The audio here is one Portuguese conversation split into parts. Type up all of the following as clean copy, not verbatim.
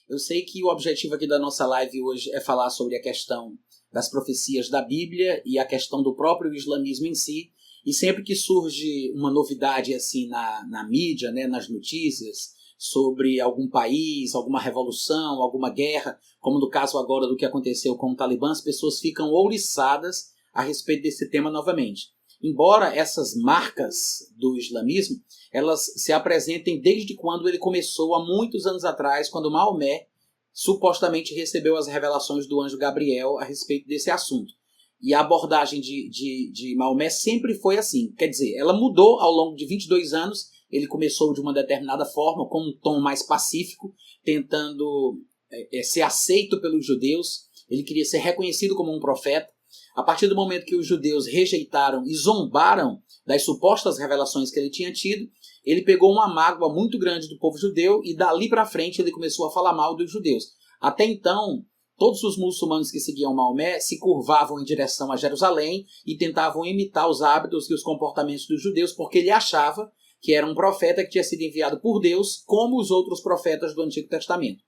Eu sei que o objetivo aqui da nossa live hoje é falar sobre a questão das profecias da Bíblia e a questão do próprio islamismo em si. E sempre que surge uma novidade assim na mídia, né, nas notícias, sobre algum país, alguma revolução, alguma guerra, como no caso agora do que aconteceu com o Talibã, as pessoas ficam ouriçadas a respeito desse tema novamente. Embora essas marcas do islamismo, elas se apresentem desde quando ele começou, há muitos anos atrás, quando Maomé supostamente recebeu as revelações do anjo Gabriel a respeito desse assunto. E a abordagem de Maomé sempre foi assim, quer dizer, ela mudou ao longo de 22 anos, ele começou de uma determinada forma, com um tom mais pacífico, tentando ser aceito pelos judeus, ele queria ser reconhecido como um profeta. A partir do momento que os judeus rejeitaram e zombaram das supostas revelações que ele tinha tido, ele pegou uma mágoa muito grande do povo judeu e dali para frente ele começou a falar mal dos judeus. Até então, todos os muçulmanos que seguiam Maomé se curvavam em direção a Jerusalém e tentavam imitar os hábitos e os comportamentos dos judeus, porque ele achava que era um profeta que tinha sido enviado por Deus, como os outros profetas do Antigo Testamento.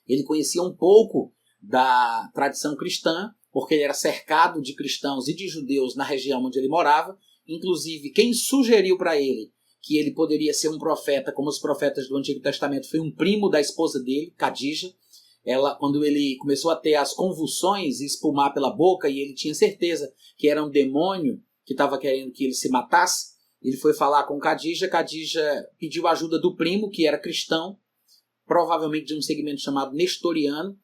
Ele conhecia um pouco da tradição cristã, porque ele era cercado de cristãos e de judeus na região onde ele morava. Inclusive, quem sugeriu para ele que ele poderia ser um profeta como os profetas do Antigo Testamento foi um primo da esposa dele, Khadija. Ela, quando ele começou a ter as convulsões e espumar pela boca, e ele tinha certeza que era um demônio que estava querendo que ele se matasse, ele foi falar com Khadija. Khadija pediu ajuda do primo, que era cristão, provavelmente de um segmento chamado nestoriano.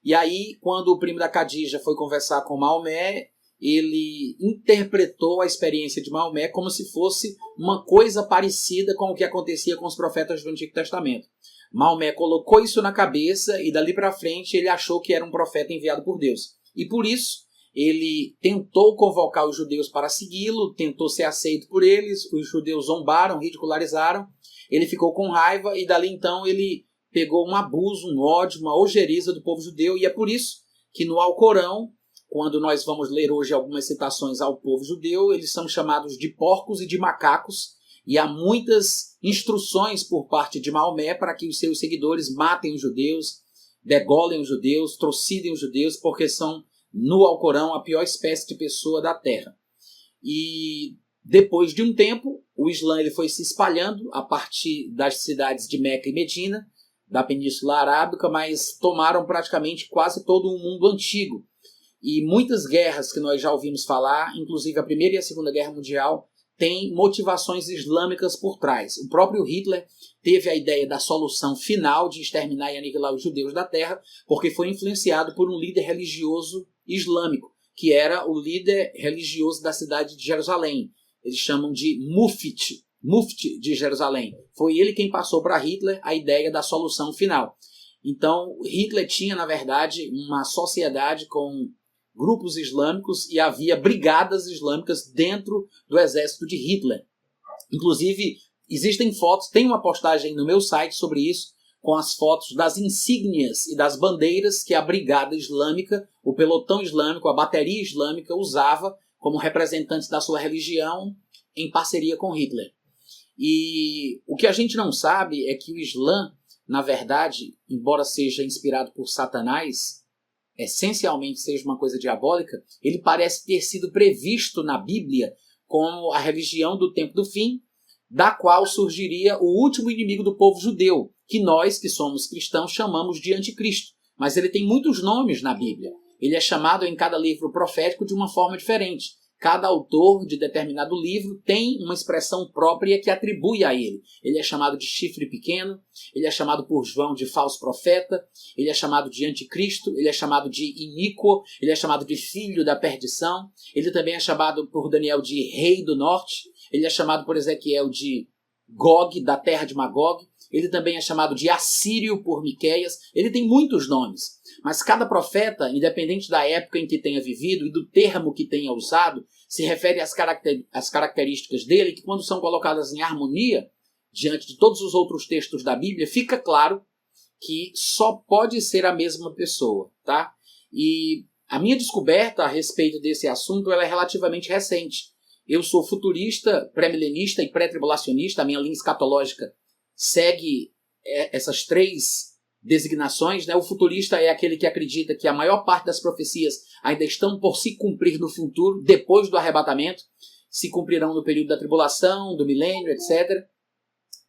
E aí, quando o primo da Khadija foi conversar com Maomé, ele interpretou a experiência de Maomé como se fosse uma coisa parecida com o que acontecia com os profetas do Antigo Testamento. Maomé colocou isso na cabeça e dali para frente ele achou que era um profeta enviado por Deus. E por isso ele tentou convocar os judeus para segui-lo, tentou ser aceito por eles, os judeus zombaram, ridicularizaram, ele ficou com raiva e dali então ele pegou um abuso, um ódio, uma ojeriza do povo judeu, e é por isso que no Alcorão, quando nós vamos ler hoje algumas citações ao povo judeu, eles são chamados de porcos e de macacos, e há muitas instruções por parte de Maomé para que os seus seguidores matem os judeus, degolem os judeus, trucidem os judeus, porque são, no Alcorão, a pior espécie de pessoa da terra. E depois de um tempo, o Islã ele foi se espalhando a partir das cidades de Meca e Medina, da Península Arábica, mas tomaram praticamente quase todo o mundo antigo. E muitas guerras que nós já ouvimos falar, inclusive a Primeira e a Segunda Guerra Mundial, têm motivações islâmicas por trás. O próprio Hitler teve a ideia da solução final de exterminar e aniquilar os judeus da terra, porque foi influenciado por um líder religioso islâmico, que era o líder religioso da cidade de Jerusalém. Eles chamam de Mufti de Jerusalém. Foi ele quem passou para Hitler a ideia da solução final. Então, Hitler tinha, na verdade, uma sociedade com grupos islâmicos e havia brigadas islâmicas dentro do exército de Hitler. Inclusive, existem fotos, tem uma postagem no meu site sobre isso, com as fotos das insígnias e das bandeiras que a brigada islâmica, o pelotão islâmico, a bateria islâmica usava como representantes da sua religião em parceria com Hitler. E o que a gente não sabe é que o Islã, na verdade, embora seja inspirado por Satanás, essencialmente seja uma coisa diabólica, ele parece ter sido previsto na Bíblia como a religião do tempo do fim, da qual surgiria o último inimigo do povo judeu, que nós, que somos cristãos, chamamos de anticristo. Mas ele tem muitos nomes na Bíblia. Ele é chamado em cada livro profético de uma forma diferente. Cada autor de determinado livro tem uma expressão própria que atribui a ele. Ele é chamado de chifre pequeno, ele é chamado por João de falso profeta, ele é chamado de anticristo, ele é chamado de iníquo, ele é chamado de filho da perdição, ele também é chamado por Daniel de rei do norte, ele é chamado por Ezequiel de Gog, da terra de Magog, ele também é chamado de Assírio por Miqueias, ele tem muitos nomes. Mas cada profeta, independente da época em que tenha vivido e do termo que tenha usado, se refere às características dele, que quando são colocadas em harmonia, diante de todos os outros textos da Bíblia, fica claro que só pode ser a mesma pessoa, tá? E a minha descoberta a respeito desse assunto ela é relativamente recente. Eu sou futurista, pré-milenista e pré-tribulacionista, a minha linha escatológica segue essas três designações, né? O futurista é aquele que acredita que a maior parte das profecias ainda estão por se cumprir no futuro, depois do arrebatamento, se cumprirão no período da tribulação, do milênio, etc.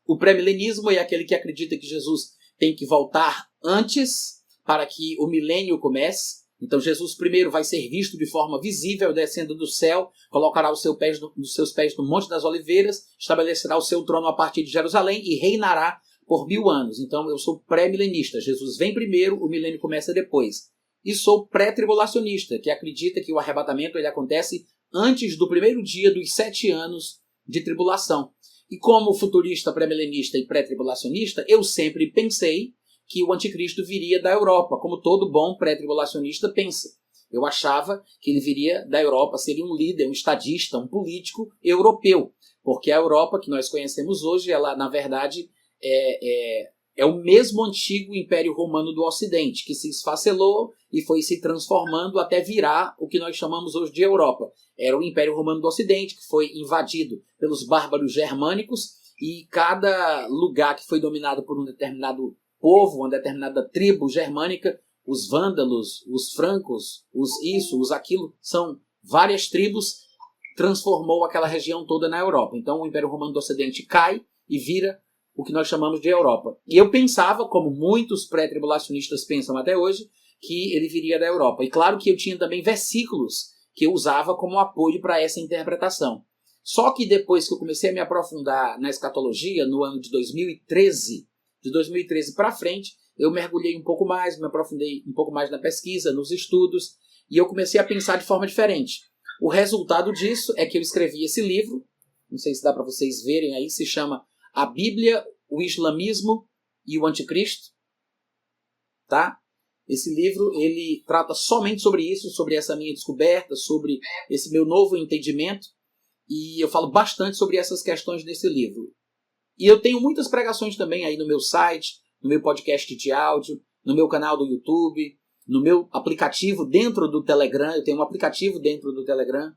O pré-milenismo é aquele que acredita que Jesus tem que voltar antes para que o milênio comece. Então Jesus primeiro vai ser visto de forma visível descendo do céu, colocará os seus pés no Monte das Oliveiras, estabelecerá o seu trono a partir de Jerusalém e reinará por 1000 anos. Então eu sou pré-milenista. Jesus vem primeiro, o milênio começa depois. E sou pré-tribulacionista, que acredita que o arrebatamento ele acontece antes do primeiro dia dos 7 anos de tribulação. E como futurista, pré-milenista e pré-tribulacionista, eu sempre pensei que o anticristo viria da Europa, como todo bom pré-tribulacionista pensa. Eu achava que ele viria da Europa, seria um líder, um estadista, um político europeu, porque a Europa que nós conhecemos hoje, ela na verdade é o mesmo antigo Império Romano do Ocidente, que se esfacelou e foi se transformando até virar o que nós chamamos hoje de Europa. Era o Império Romano do Ocidente, que foi invadido pelos bárbaros germânicos, e cada lugar que foi dominado por um determinado povo, uma determinada tribo germânica, os vândalos, os francos, os aquilo, são várias tribos, transformou aquela região toda na Europa. Então o Império Romano do Ocidente cai e vira o que nós chamamos de Europa. E eu pensava, como muitos pré-tribulacionistas pensam até hoje, que ele viria da Europa. E claro que eu tinha também versículos que eu usava como apoio para essa interpretação. Só que depois que eu comecei a me aprofundar na escatologia, no ano de 2013, de 2013 para frente, eu mergulhei um pouco mais, me aprofundei um pouco mais na pesquisa, nos estudos, e eu comecei a pensar de forma diferente. O resultado disso é que eu escrevi esse livro, não sei se dá para vocês verem aí, se chama A Bíblia, o Islamismo e o Anticristo. Tá? Esse livro ele trata somente sobre isso, sobre essa minha descoberta, sobre esse meu novo entendimento, e eu falo bastante sobre essas questões nesse livro. E eu tenho muitas pregações também aí no meu site, no meu podcast de áudio, no meu canal do YouTube, no meu aplicativo dentro do Telegram. Eu tenho um aplicativo dentro do Telegram.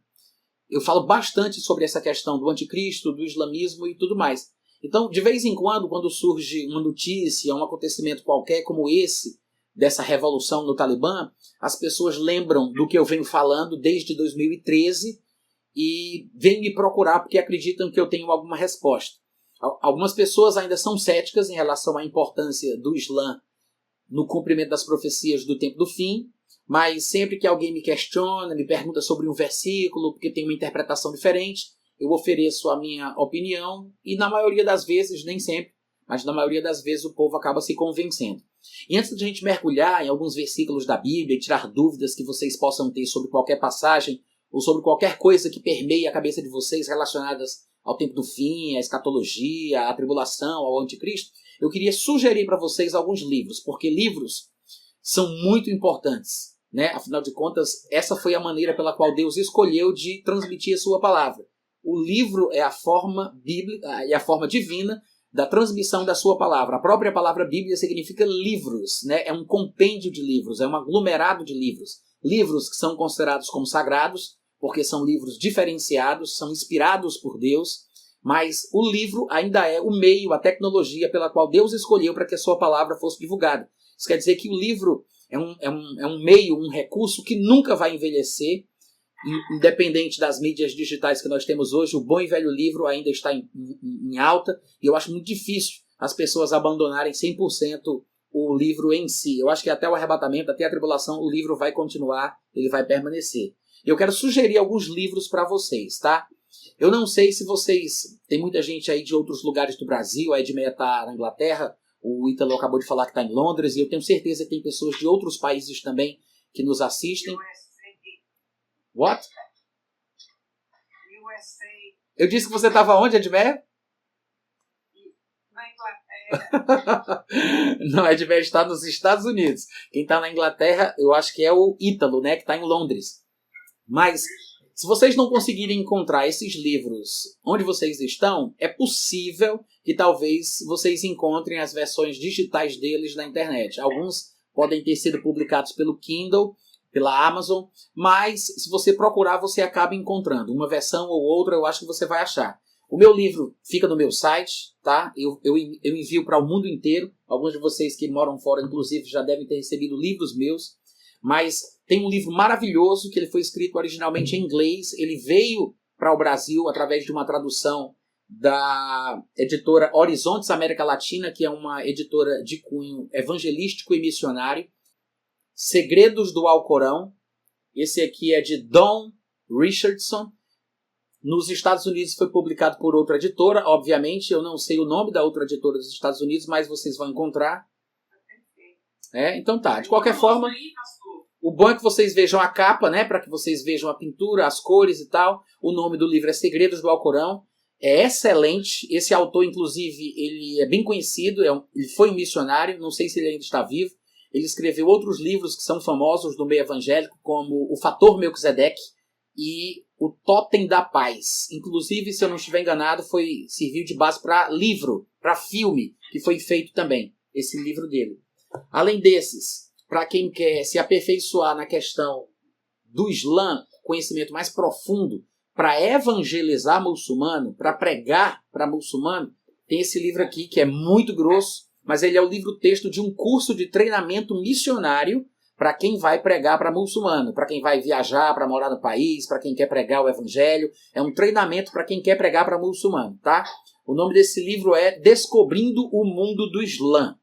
Eu falo bastante sobre essa questão do anticristo, do islamismo e tudo mais. Então, de vez em quando surge uma notícia, um acontecimento qualquer como esse, dessa revolução no Talibã, as pessoas lembram do que eu venho falando desde 2013 e vêm me procurar porque acreditam que eu tenho alguma resposta. Algumas pessoas ainda são céticas em relação à importância do Islã no cumprimento das profecias do tempo do fim, mas sempre que alguém me questiona, me pergunta sobre um versículo, porque tem uma interpretação diferente, eu ofereço a minha opinião e na maioria das vezes, nem sempre, mas na maioria das vezes o povo acaba se convencendo. E antes de a gente mergulhar em alguns versículos da Bíblia e tirar dúvidas que vocês possam ter sobre qualquer passagem ou sobre qualquer coisa que permeie a cabeça de vocês relacionadas ao tempo do fim, à escatologia, à tribulação, ao anticristo, eu queria sugerir para vocês alguns livros, porque livros são muito importantes, né? Afinal de contas, essa foi a maneira pela qual Deus escolheu de transmitir a sua palavra. O livro é a forma bíblica e a forma divina da transmissão da sua palavra. A própria palavra Bíblia significa livros, né? É um compêndio de livros, é um aglomerado de livros. Livros que são considerados como sagrados, porque são livros diferenciados, são inspirados por Deus, mas o livro ainda é o meio, a tecnologia pela qual Deus escolheu para que a sua palavra fosse divulgada. Isso quer dizer que o livro é um meio, um recurso que nunca vai envelhecer, independente das mídias digitais que nós temos hoje. O bom e velho livro ainda está em alta, e eu acho muito difícil as pessoas abandonarem 100% o livro em si. Eu acho que até o arrebatamento, até a tribulação, o livro vai continuar, ele vai permanecer. Eu quero sugerir alguns livros para vocês, tá? Eu não sei se vocês... Tem muita gente aí de outros lugares do Brasil, a Edmeia está na Inglaterra, o Ítalo acabou de falar que está em Londres, e eu tenho certeza que tem pessoas de outros países também que nos assistem. What? Eu disse que você estava onde, Edmeia? Na Inglaterra. Não, Edmeia está nos Estados Unidos. Quem está na Inglaterra, eu acho que é o Ítalo, né, que está em Londres. Mas, se vocês não conseguirem encontrar esses livros onde vocês estão, é possível que talvez vocês encontrem as versões digitais deles na internet. Alguns podem ter sido publicados pelo Kindle, pela Amazon, mas se você procurar, você acaba encontrando. Uma versão ou outra, eu acho que você vai achar. O meu livro fica no meu site, tá? Eu envio para o mundo inteiro. Alguns de vocês que moram fora, inclusive, já devem ter recebido livros meus. Mas tem um livro maravilhoso que ele foi escrito originalmente em inglês. Ele veio para o Brasil através de uma tradução da editora Horizontes América Latina, que é uma editora de cunho evangelístico e missionário. Segredos do Alcorão. Esse aqui é de Don Richardson. Nos Estados Unidos foi publicado por outra editora. Obviamente, eu não sei o nome da outra editora dos Estados Unidos, mas vocês vão encontrar. Então tá. De qualquer forma, o bom é que vocês vejam a capa, né? Para que vocês vejam a pintura, as cores e tal. O nome do livro é Segredos do Alcorão. É excelente. Esse autor, inclusive, ele é bem conhecido. Ele foi um missionário. Não sei se ele ainda está vivo. Ele escreveu outros livros que são famosos do meio evangélico, como O Fator Melquisedeque e O Totem da Paz. Inclusive, se eu não estiver enganado, serviu de base para livro, para filme, que foi feito também, esse livro dele. Além desses, para quem quer se aperfeiçoar na questão do Islã, conhecimento mais profundo, para evangelizar muçulmano, para pregar para muçulmano, tem esse livro aqui que é muito grosso, mas ele é o livro-texto de um curso de treinamento missionário para quem vai pregar para muçulmano, para quem vai viajar para morar no país, para quem quer pregar o evangelho. É um treinamento para quem quer pregar para muçulmano, tá? O nome desse livro é Descobrindo o Mundo do Islã.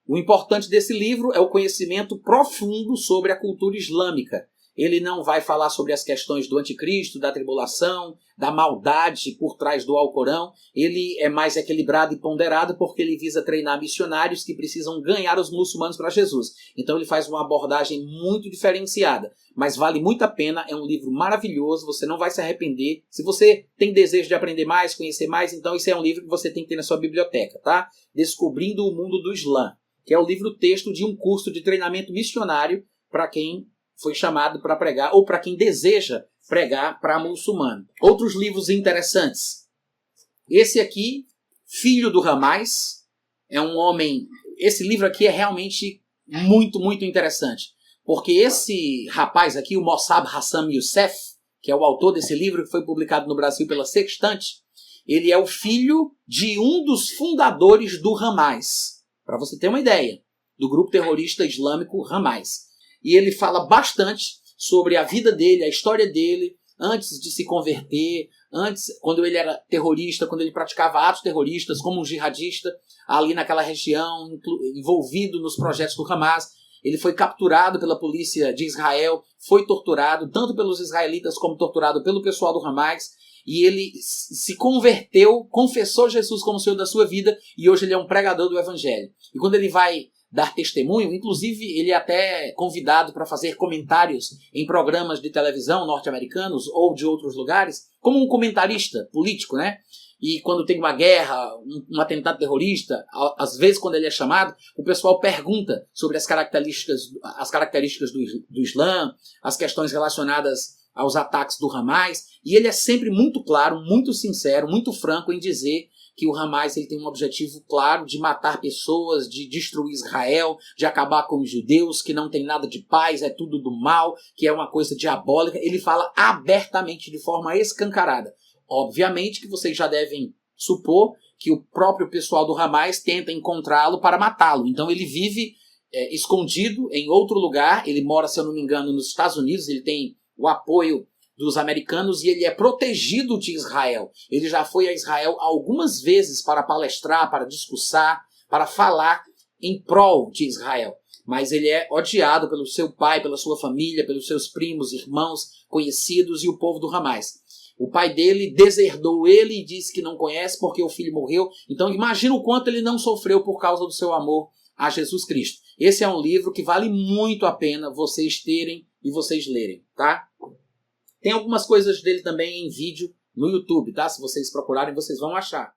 O importante desse livro é o conhecimento profundo sobre a cultura islâmica. Ele não vai falar sobre as questões do anticristo, da tribulação, da maldade por trás do Alcorão. Ele é mais equilibrado e ponderado porque ele visa treinar missionários que precisam ganhar os muçulmanos para Jesus. Então ele faz uma abordagem muito diferenciada, mas vale muito a pena, é um livro maravilhoso, você não vai se arrepender. Se você tem desejo de aprender mais, conhecer mais, então esse é um livro que você tem que ter na sua biblioteca, tá? Descobrindo o Mundo do Islã, que é o livro-texto de um curso de treinamento missionário para quem foi chamado para pregar ou para quem deseja pregar para muçulmano. Outros livros interessantes. Esse aqui, Filho do Ramais, é um homem... Esse livro aqui é realmente muito, muito interessante. Porque esse rapaz aqui, o Mossab Hassan Youssef, que é o autor desse livro, que foi publicado no Brasil pela Sextante, ele é o filho de um dos fundadores do Hamas. Para você ter uma ideia, do grupo terrorista islâmico Hamas. E ele fala bastante sobre a vida dele, a história dele, antes de se converter, quando ele era terrorista, quando ele praticava atos terroristas como um jihadista, ali naquela região, envolvido nos projetos do Hamas. Ele foi capturado pela polícia de Israel, foi torturado, tanto pelos israelitas como torturado pelo pessoal do Hamas, e ele se converteu, confessou Jesus como Senhor da sua vida, e hoje ele é um pregador do Evangelho. E quando ele vai dar testemunho, inclusive ele é até convidado para fazer comentários em programas de televisão norte-americanos ou de outros lugares, como um comentarista político, né? E quando tem uma guerra, um atentado terrorista, às vezes quando ele é chamado, o pessoal pergunta sobre as características do Islã, as questões relacionadas aos ataques do Hamas, e ele é sempre muito claro, muito sincero, muito franco em dizer que o Hamas ele tem um objetivo claro de matar pessoas, de destruir Israel, de acabar com os judeus, que não tem nada de paz, é tudo do mal, que é uma coisa diabólica. Ele fala abertamente, de forma escancarada. Obviamente que vocês já devem supor que o próprio pessoal do Hamas tenta encontrá-lo para matá-lo. Então ele vive escondido em outro lugar, ele mora, se eu não me engano, nos Estados Unidos, ele tem o apoio dos americanos e ele é protegido de Israel. Ele já foi a Israel algumas vezes para palestrar, para discursar, para falar em prol de Israel. Mas ele é odiado pelo seu pai, pela sua família, pelos seus primos, irmãos, conhecidos e o povo do Hamas. O pai dele deserdou ele e disse que não conhece porque o filho morreu. Então imagina o quanto ele não sofreu por causa do seu amor a Jesus Cristo. Esse é um livro que vale muito a pena vocês terem e vocês lerem, tá? Tem algumas coisas dele também em vídeo no YouTube, tá? Se vocês procurarem, vocês vão achar.